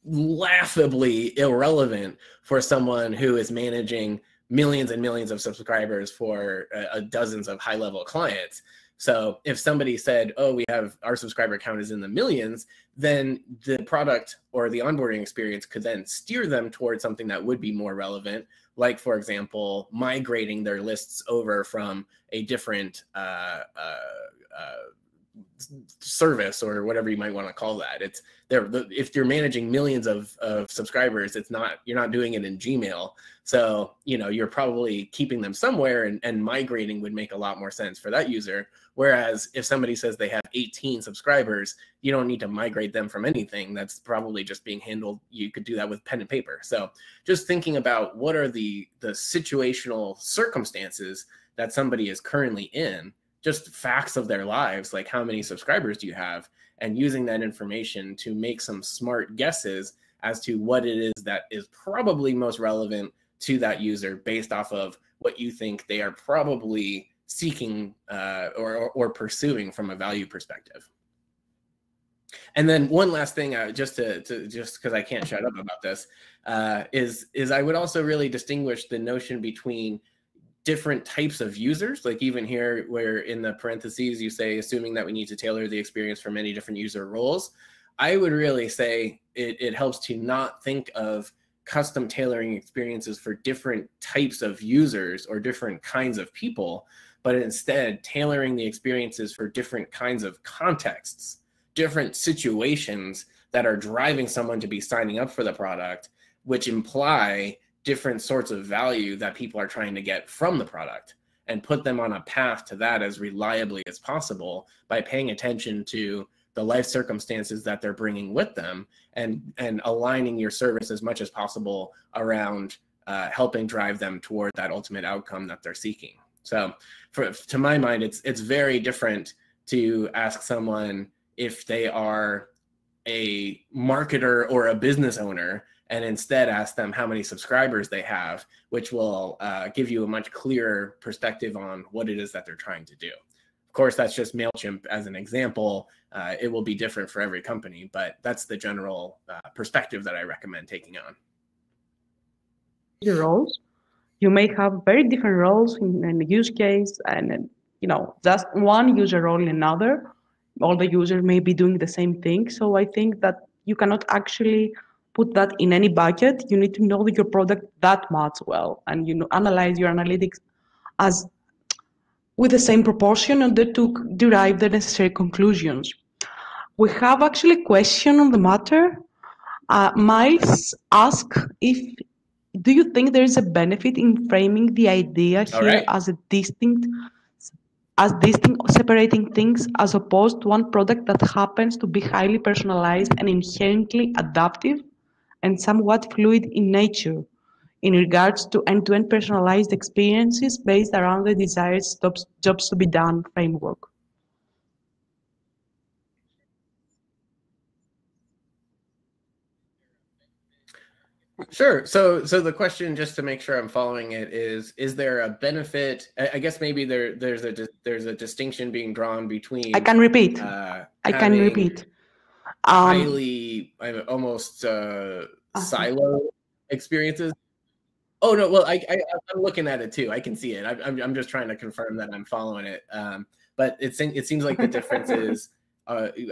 laughably irrelevant for someone who is managing millions and millions of subscribers for dozens of high-level clients. So if somebody said, oh, our subscriber count is in the millions, then the product or the onboarding experience could then steer them towards something that would be more relevant, like, for example, migrating their lists over from a different service or whatever you might want to call that. If you're managing millions of subscribers, you're not doing it in Gmail. So, you're probably keeping them somewhere, and migrating would make a lot more sense for that user. Whereas if somebody says they have 18 subscribers, you don't need to migrate them from anything. That's probably just being handled. You could do that with pen and paper. So just thinking about what are the situational circumstances that somebody is currently in, just facts of their lives, like how many subscribers do you have, and using that information to make some smart guesses as to what it is that is probably most relevant to that user based off of what you think they are probably seeking or pursuing from a value perspective. And then one last thing, just because I can't shut up about this, is I would also really distinguish the notion between different types of users. Like even here, where in the parentheses you say, assuming that we need to tailor the experience for many different user roles, I would really say it helps to not think of custom tailoring experiences for different types of users or different kinds of people, but instead tailoring the experiences for different kinds of contexts, different situations that are driving someone to be signing up for the product, which imply different sorts of value that people are trying to get from the product, and put them on a path to that as reliably as possible by paying attention to the life circumstances that they're bringing with them, and aligning your service as much as possible around helping drive them toward that ultimate outcome that they're seeking. So to my mind, it's very different to ask someone if they are a marketer or a business owner, and instead ask them how many subscribers they have, which will give you a much clearer perspective on what it is that they're trying to do. Of course, that's just MailChimp as an example. It will be different for every company, but that's the general perspective that I recommend taking on. Your roles. You may have very different roles in a use case, and just one user role in another. All the users may be doing the same thing. So I think that you cannot actually put that in any bucket. You need to know your product that much well, and analyze your analytics as with the same proportion in order to derive the necessary conclusions. We have actually a question on the matter. Miles asks do you think there is a benefit in framing the idea here as a distinct? as distinct separating things as opposed to one product that happens to be highly personalized and inherently adaptive and somewhat fluid in nature in regards to end-to-end personalized experiences based around the desired jobs to be done framework. Sure. So the question, just to make sure I'm following it, is there a benefit? I guess maybe there's a distinction being drawn I between can repeat. I can having repeat. highly almost silo experiences. Oh no, well I'm looking at it too. I can see it. I'm just trying to confirm that I'm following it. But it seems like the difference is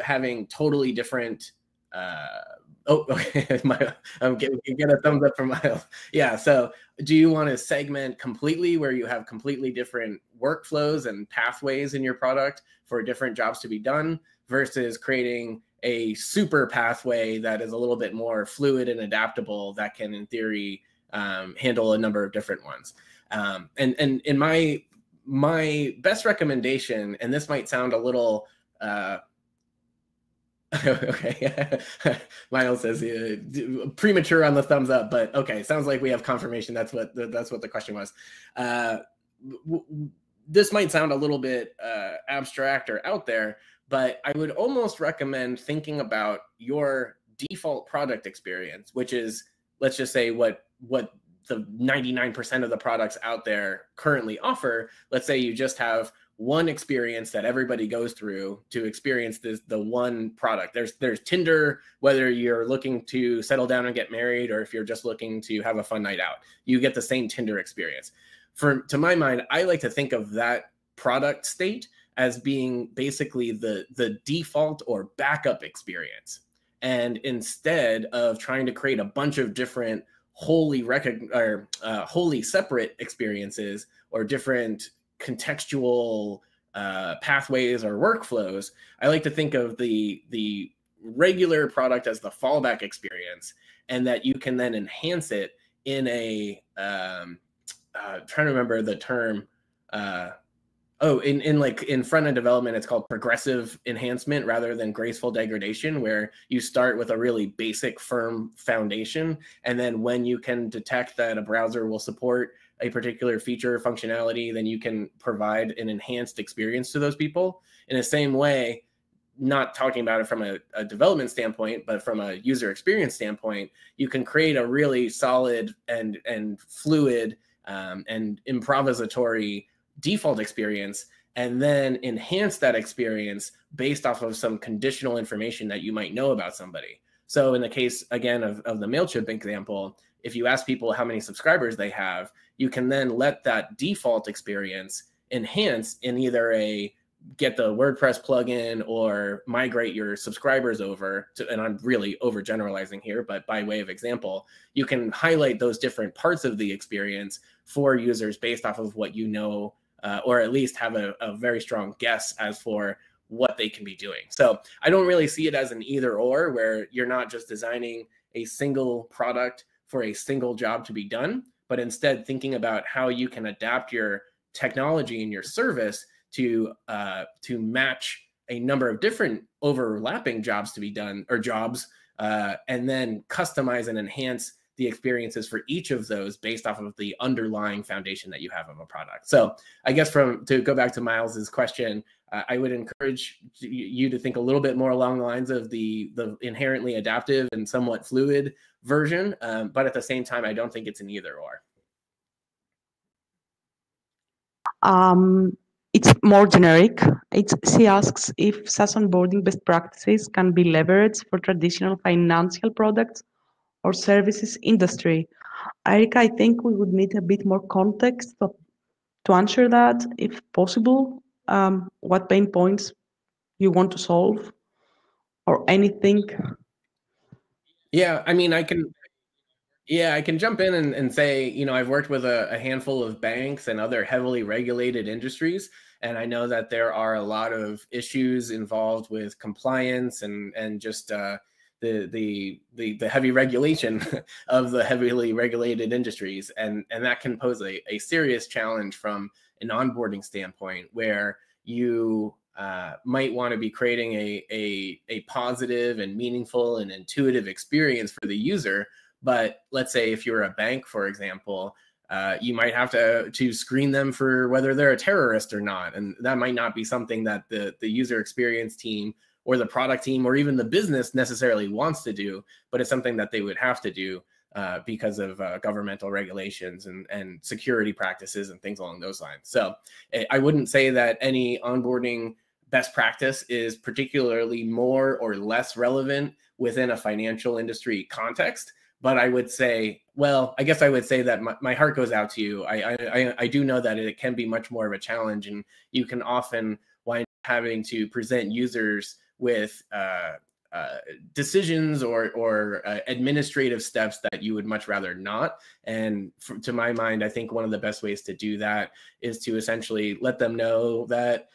having totally different. Oh, okay. I'm getting a thumbs up from Miles. Yeah. So, do you want to segment completely where you have completely different workflows and pathways in your product for different jobs to be done versus creating a super pathway that is a little bit more fluid and adaptable that can, in theory, handle a number of different ones. And in my best recommendation, and this might sound a little okay. Miles says premature on the thumbs up, but okay, sounds like we have confirmation. That's what the question was. This might sound a little bit abstract or out there, but I would almost recommend thinking about your default product experience, which is, let's just say, what the 99% of the products out there currently offer. Let's say you just have one experience that everybody goes through to experience the one product. There's Tinder, whether you're looking to settle down and get married, or if you're just looking to have a fun night out, you get the same Tinder experience. To my mind, I like to think of that product state as being basically the default or backup experience. And instead of trying to create a bunch of different wholly separate experiences or different contextual pathways or workflows, I like to think of the regular product as the fallback experience, and that you can then enhance it in a trying to remember the term. In front end development, it's called progressive enhancement rather than graceful degradation, where you start with a really basic firm foundation, and then when you can detect that a browser will support a particular feature or functionality, then you can provide an enhanced experience to those people. In the same way, not talking about it from a development standpoint, but from a user experience standpoint, you can create a really solid and fluid and improvisatory default experience, and then enhance that experience based off of some conditional information that you might know about somebody. So in the case, again, of the MailChimp example, if you ask people how many subscribers they have, you can then let that default experience enhance in either a get the WordPress plugin or migrate your subscribers over to, and I'm really overgeneralizing here, but by way of example, you can highlight those different parts of the experience for users based off of what you know, or at least have a very strong guess as for what they can be doing. So I don't really see it as an either or, where you're not just designing a single product for a single job to be done, but instead thinking about how you can adapt your technology and your service to match a number of different overlapping jobs to be done, or jobs, and then customize and enhance the experiences for each of those based off of the underlying foundation that you have of a product. So I guess to go back to Miles's question, I would encourage you to think a little bit more along the lines of the inherently adaptive and somewhat fluid version, but at the same time, I don't think it's an either or. It's more generic. She asks if SaaS onboarding best practices can be leveraged for traditional financial products or services industry. Erica, I think we would need a bit more context to answer that, if possible. What pain points you want to solve, or anything? Yeah, I mean, I can jump in and say, I've worked with a handful of banks and other heavily regulated industries, and I know that there are a lot of issues involved with compliance and just the heavy regulation of the heavily regulated industries, and that can pose a serious challenge from an onboarding standpoint, where you might want to be creating a positive and meaningful and intuitive experience for the user. But let's say if you're a bank, for example, you might have to screen them for whether they're a terrorist or not. And that might not be something that the user experience team or the product team or even the business necessarily wants to do, but it's something that they would have to do because of governmental regulations and security practices and things along those lines. So I wouldn't say that any onboarding best practice is particularly more or less relevant within a financial industry context. But I would say, well, I guess I would say that my heart goes out to you. I do know that it can be much more of a challenge, and you can often wind up having to present users with decisions or administrative steps that you would much rather not. And to my mind, I think one of the best ways to do that is to essentially let them know that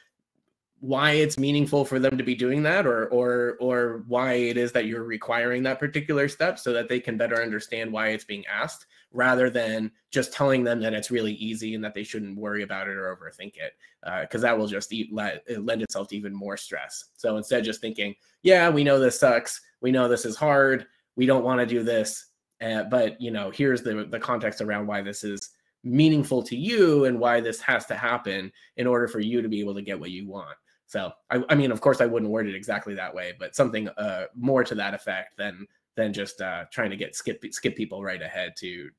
why it's meaningful for them to be doing that, or why it is that you're requiring that particular step, so that they can better understand why it's being asked, rather than just telling them that it's really easy and that they shouldn't worry about it or overthink it, because that will just lend itself to even more stress. So instead of just thinking, yeah, we know this sucks, we know this is hard, we don't want to do this, but here's the context around why this is meaningful to you and why this has to happen in order for you to be able to get what you want. So, I mean, of course, I wouldn't word it exactly that way, but something more to that effect than just trying to skip people right ahead to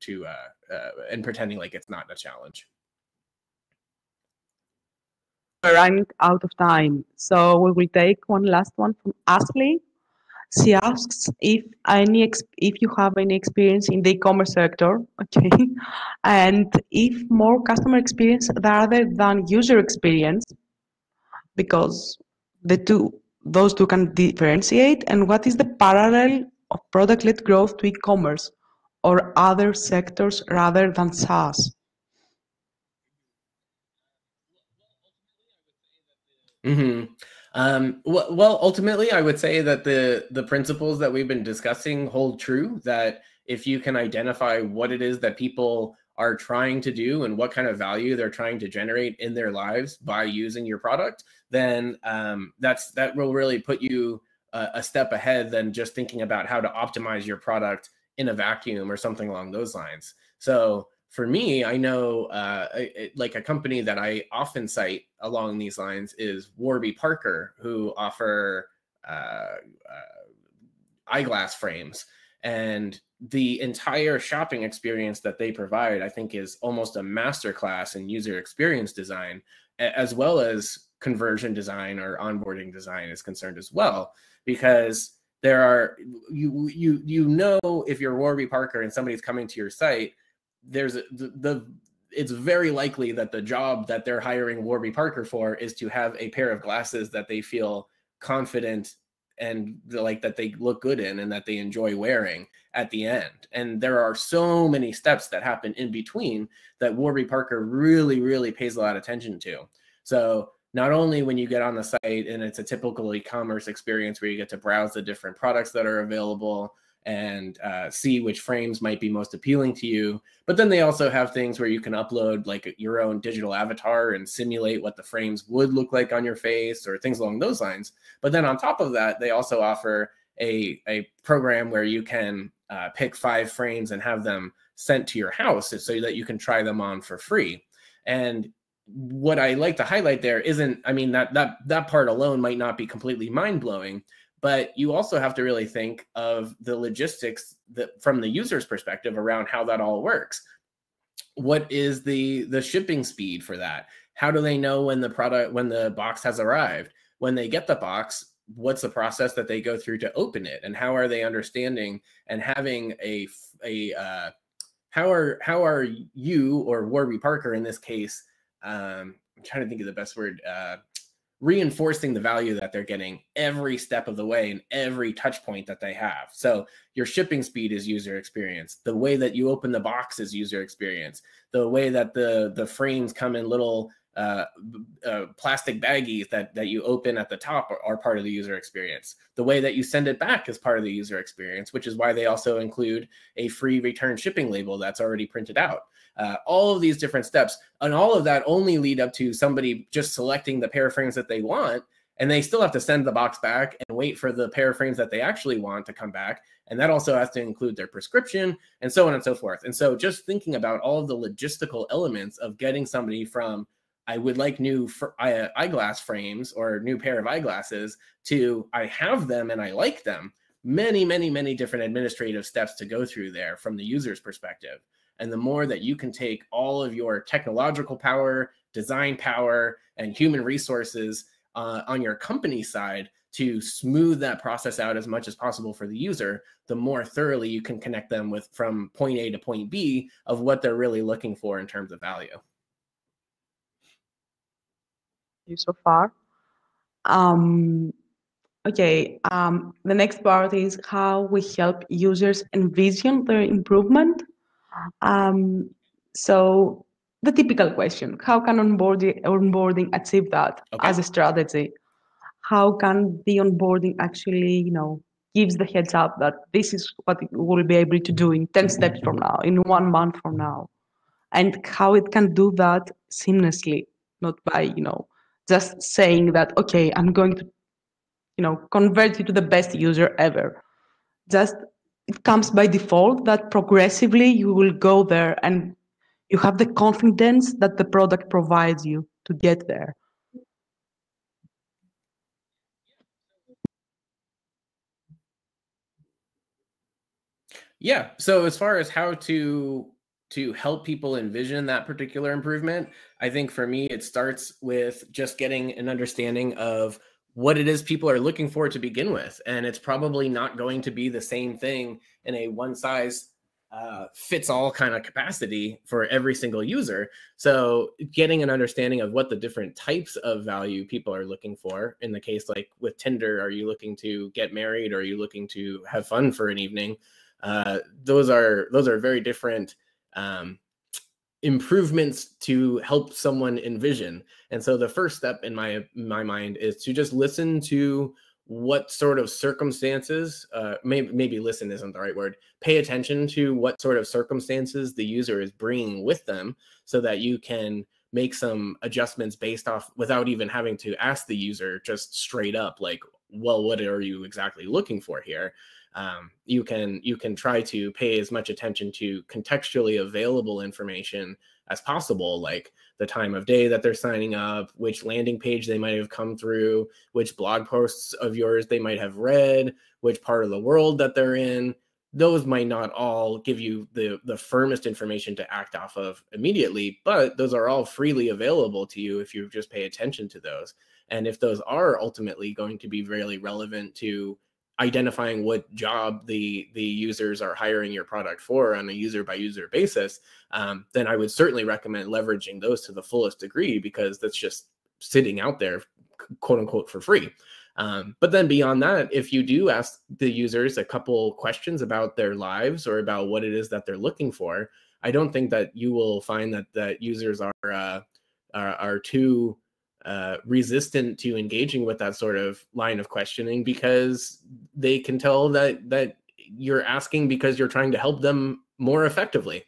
and pretending like it's not a challenge. We're running out of time, so we will take one last one from Ashley. She asks if you have any experience in the e-commerce sector, okay, and if more customer experience rather than user experience, because those two can differentiate, and what is the parallel of product-led growth to e-commerce or other sectors rather than SaaS? Well, ultimately, I would say that the principles that we've been discussing hold true, that if you can identify what it is that people are trying to do and what kind of value they're trying to generate in their lives by using your product, then that will really put you a step ahead than just thinking about how to optimize your product in a vacuum or something along those lines. So for me, I know like a company that I often cite along these lines is Warby Parker, who offer eyeglass frames. And the entire shopping experience that they provide, I think, is almost a masterclass in user experience design, as well as conversion design or onboarding design is concerned as well. Because there are, if you're Warby Parker and somebody's coming to your site, it's very likely that the job that they're hiring Warby Parker for is to have a pair of glasses that they feel confident and like that they look good in and that they enjoy wearing at the end. And there are so many steps that happen in between that Warby Parker really, really pays a lot of attention to. So not only when you get on the site and it's a typical e-commerce experience where you get to browse the different products that are available and see which frames might be most appealing to you. But then they also have things where you can upload like your own digital avatar and simulate what the frames would look like on your face or things along those lines. But then on top of that, they also offer a program where you can pick 5 frames and have them sent to your house so that you can try them on for free. And what I like to highlight there isn't, I mean, that part alone might not be completely mind-blowing, but you also have to really think of the logistics that from the user's perspective around how that all works. What is the shipping speed for that? How do they know when the box has arrived? When they get the box, what's the process that they go through to open it? And how are they understanding and having how are you or Warby Parker in this case, I'm trying to think of the best word, reinforcing the value that they're getting every step of the way and every touch point that they have. So your shipping speed is user experience. The way that you open the box is user experience. The way that the frames come in little plastic baggies that you open at the top are part of the user experience. The way that you send it back is part of the user experience, which is why they also include a free return shipping label that's already printed out. all of these different steps, and all of that only lead up to somebody just selecting the pair of frames that they want, and they still have to send the box back and wait for the pair of frames that they actually want to come back. And that also has to include their prescription and so on and so forth. And so just thinking about all of the logistical elements of getting somebody from, I would like new eyeglass frames or new pair of eyeglasses, to I have them and I like them. Many, many, many different administrative steps to go through there from the user's perspective. And the more that you can take all of your technological power, design power, and human resources on your company side to smooth that process out as much as possible for the user, the more thoroughly you can connect them with from point A to point B of what they're really looking for in terms of value. You so far. Okay, the next part is how we help users envision their improvement. Um, so the typical question, how can onboarding achieve that as a strategy? How can the onboarding actually, gives the heads up that this is what it will be able to do in 10 steps from now, in 1 month from now, and how it can do that seamlessly, not by, just saying that, okay, I'm going to, convert you to the best user ever. Just it comes by default that progressively you will go there and you have the confidence that the product provides you to get there. Yeah. So as far as how to help people envision that particular improvement, I think for me, it starts with just getting an understanding of what it is people are looking for to begin with. And it's probably not going to be the same thing in a one size fits all kind of capacity for every single user. So getting an understanding of what the different types of value people are looking for. In the case like with Tinder, are you looking to get married, or are you looking to have fun for an evening? Those are very different improvements to help someone envision. And so the first step in my mind is to just listen to what sort of circumstances, maybe listen isn't the right word, pay attention to what sort of circumstances the user is bringing with them, so that you can make some adjustments based off, without even having to ask the user just straight up, like, well, what are you exactly looking for here? You can try to pay as much attention to contextually available information as possible, like the time of day that they're signing up, which landing page they might have come through, which blog posts of yours they might have read, which part of the world that they're in. Those might not all give you the firmest information to act off of immediately, but those are all freely available to you if you just pay attention to those. And if those are ultimately going to be really relevant to identifying what job the users are hiring your product for on a user by user basis, then I would certainly recommend leveraging those to the fullest degree, because that's just sitting out there, quote unquote, for free. But then beyond that, if you do ask the users a couple questions about their lives or about what it is that they're looking for, I don't think that you will find that users are too resistant to engaging with that sort of line of questioning, because they can tell that you're asking because you're trying to help them more effectively.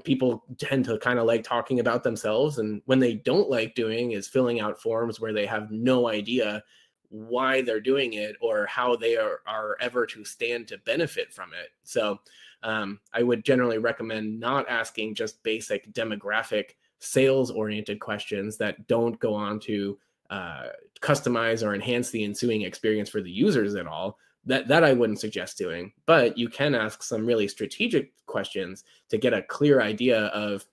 People tend to kind of like talking about themselves, and when they don't like doing is filling out forms where they have no idea why they're doing it or how they are ever to stand to benefit from it. So I would generally recommend not asking just basic demographic sales-oriented questions that don't go on to customize or enhance the ensuing experience for the users at all. That I wouldn't suggest doing. But you can ask some really strategic questions to get a clear idea of,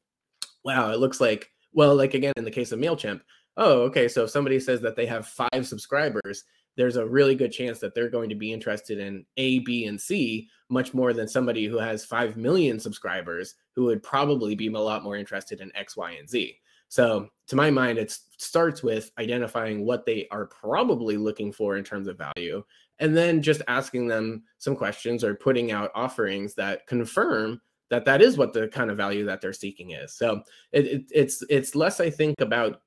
wow, it looks like, well, like again, in the case of MailChimp, oh, okay, so if somebody says that they have 5 subscribers, there's a really good chance that they're going to be interested in A, B, and C much more than somebody who has 5 million subscribers, who would probably be a lot more interested in X, Y, and Z. So to my mind, it starts with identifying what they are probably looking for in terms of value, and then just asking them some questions or putting out offerings that confirm that that is what the kind of value that they're seeking is. So it's less, I think, about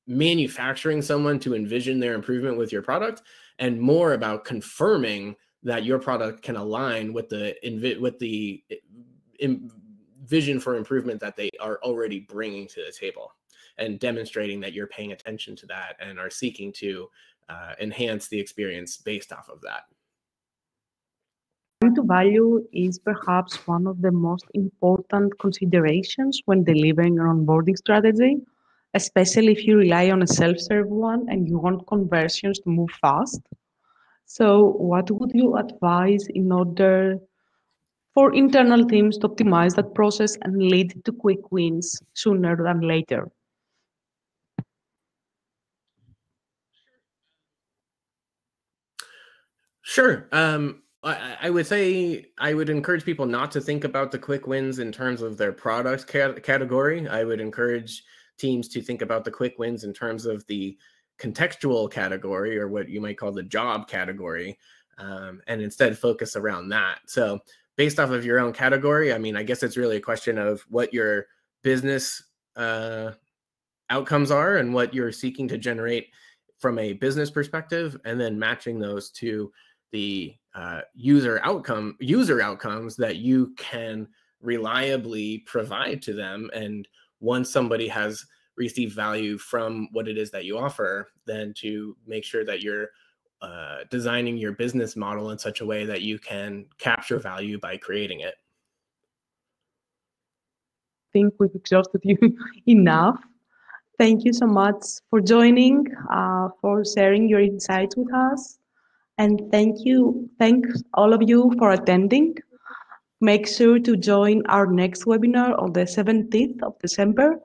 manufacturing someone to envision their improvement with your product, and more about confirming that your product can align with the vision for improvement that they are already bringing to the table, and demonstrating that you're paying attention to that and are seeking to enhance the experience based off of that. Time to value is perhaps one of the most important considerations when delivering an onboarding strategy, especially if you rely on a self-serve one and you want conversions to move fast. So, what would you advise in order for internal teams to optimize that process and lead to quick wins sooner than later? Sure. I would say I would encourage people not to think about the quick wins in terms of their product category. I would encourage teams to think about the quick wins in terms of the contextual category, or what you might call the job category, and instead focus around that. So based off of your own category, I mean, I guess it's really a question of what your business outcomes are and what you're seeking to generate from a business perspective, and then matching those to the user outcomes that you can reliably provide to them. And once somebody has received value from what it is that you offer, then to make sure that you're designing your business model in such a way that you can capture value by creating it. I think we've exhausted you enough. Thank you so much for joining, for sharing your insights with us. And thanks all of you for attending. Make sure to join our next webinar on the 17th of December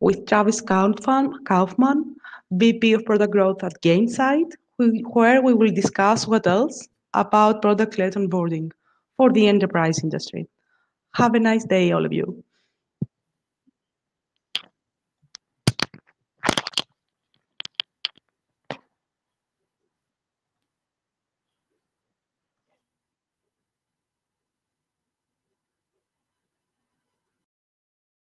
with Travis Kaufman, VP of Product Growth at Gainsight, where we will discuss what else about product-led onboarding for the enterprise industry. Have a nice day, all of you.